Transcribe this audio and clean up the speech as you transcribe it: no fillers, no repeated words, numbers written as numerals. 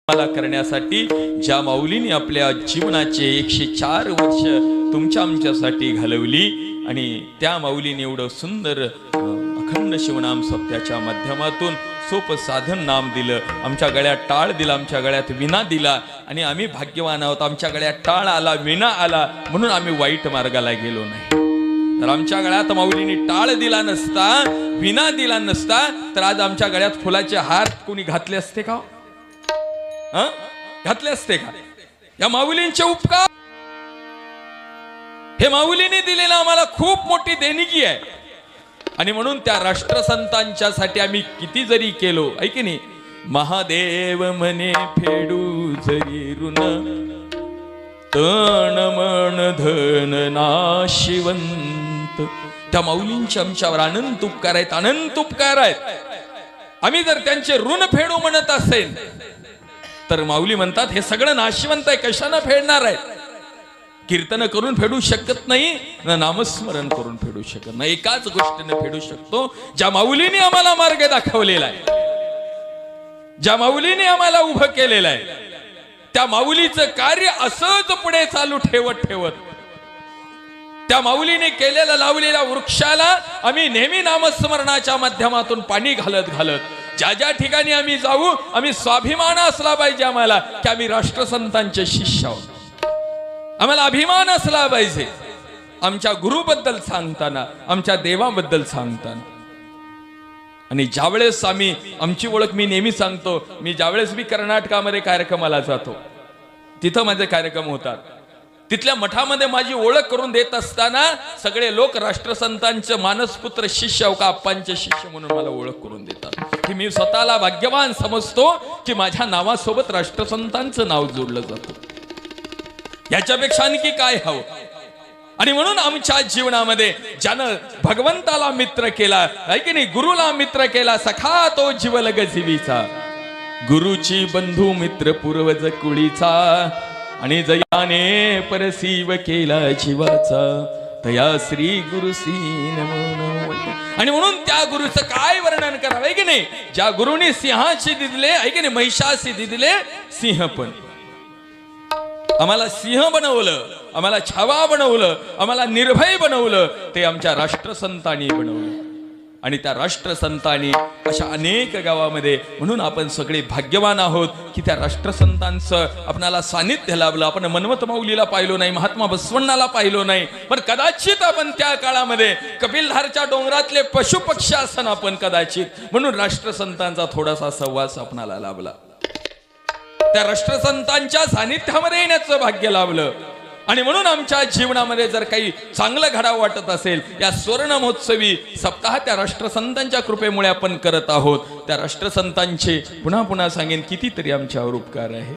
मला करण्यासाठी ज्या माऊलीने आपल्या जीवनाचे 104 वर्ष तुमच्या आमच्यासाठी घालवली आणि त्या माऊलीने एवढं सुंदर अखंड शिवनाम सप्त्याच्या माध्यमातून सोपं साधन नाम दिलं, आमच्या गळ्यात टाळ दिला, आमच्या गळ्यात विना दिला आणि आम्ही भाग्यवान आहोत. आमच्या गळ्यात टाळ आला, विना आला म्हणून आम्ही वाईट मार्गाला गेलो नाही. तर आमच्या गळ्यात माऊलीने टाळ दिला नसता, विना दिला नसता तर आज आमच्या गळ्यात फुलाचे हार कोणी घातले असते का? घातले असते का? या माऊलींचे उपकार, हे माऊलीने दिलेला आम्हाला खूप मोठी देणगी आहे. आणि म्हणून त्या राष्ट्रसंतांच्या साठी आम्ही किती जरी केलो, ऐकी नाही, महादेव म्हणे फेडू जरी ऋण तण मन धन नाशिवंत. त्या माऊलींचे आमच्यावर अनंत उपकार आहेत, अनंत उपकार आहेत. आम्ही जर त्यांचे ऋण फेडू म्हणत असेल तर माऊली म्हणतात हे सगळं नाशिवंत आहे, कशानं फेडणार आहे? कीर्तन करून फेडू शकत नाही ना नामस्मरण करून फेडू शकत नाही. एकाच गोष्टीने फेडू शकतो ज्या माऊलीने आम्हाला मार्ग दाखवलेला आहे, ज्या माऊलीने आम्हाला उभं केलेलं आहे. त्या माऊलीचं कार्य असंच पुढे चालू ठेवत ठेवत त्या माऊलीने केलेला लावलेल्या वृक्षाला आम्ही नेहमी नामस्मरणाच्या माध्यमातून पाणी घालत घालत ज्या ज्या ठिकाणी आम्ही जाऊ, आम्ही स्वाभिमान असला पाहिजे आम्हाला की आम्ही राष्ट्रसंतांचे शिष्य आहोत. आम्हाला अभिमान असला पाहिजे आमच्या गुरुबद्दल सांगताना, आमच्या देवाबद्दल सांगताना. आणि ज्यावेळेस आम्ही आमची ओळख, मी नेहमी सांगतो, मी ज्यावेळेस मी कर्नाटकामध्ये कार्यक्रमाला जातो, तिथं माझे कार्यक्रम होतात, तिथल्या मठामध्ये माझी ओळख करून देत असताना सगळे लोक राष्ट्रसंतांचे मानसपुत्र शिष्य हो का आप्पांचे शिष्य म्हणून मला ओळख करून देतात. की मी स्वतःला भाग्यवान समजतो की माझ्या नावासोबत राष्ट्रसंतांचं नाव जोडलं जातं. याच्यापेक्षा आणखी काय हवं? आणि म्हणून आमच्या जीवनामध्ये ज्यानं भगवंताला मित्र केला, आहे की नाही, गुरुला मित्र केला, सखा तो जीवलग जीवीचा, गुरुची बंधू मित्र पूर्वज कुळीचा, आणि जयाने परसीव केला जीवाचा, तया श्री गुरुसी नमो नमो. आणि म्हणून त्या गुरुचं काय वर्णन करावं, आहे की नाही? ज्या गुरुने सिंहाशी दिले, आहे की नाही, महिषाशी दिले सिंह, पण आम्हाला सिंह बनवलं, आम्हाला छावा बनवलं, आम्हाला निर्भय बनवलं, ते आमच्या राष्ट्रसंतांनी बनवलं. आणि त्या राष्ट्रसंतांनी अशा अनेक गावामध्ये, म्हणून आपण सगळे भाग्यवान आहोत की त्या राष्ट्रसंतांचं आपणाला सानिध्य लाभलं. आपण मनमत माऊलीला पाहिलो नाही, महात्मा बसवण्णाला पाहिलो नाही, पण कदाचित आपण त्या काळामध्ये कपिलधारच्या डोंगरातले पशुपक्षी आसन आपण कदाचित, म्हणून राष्ट्रसंतांचा थोडासा सहवास आपणाला लाभला. त्या राष्ट्रसंतांच्या सानिध्यामध्ये येण्याचं भाग्य लाभलं. आणि म्हणून आमच्या जीवनामध्ये जर काही चांगलं घडावं वाटत असेल, या सुवर्ण महोत्सवी सप्ताह त्या राष्ट्रसंतांच्या कृपेमुळे आपण करत आहोत. त्या राष्ट्रसंतांचे पुन्हा पुन्हा सांगेन कितीतरी आमच्यावर उपकार आहे.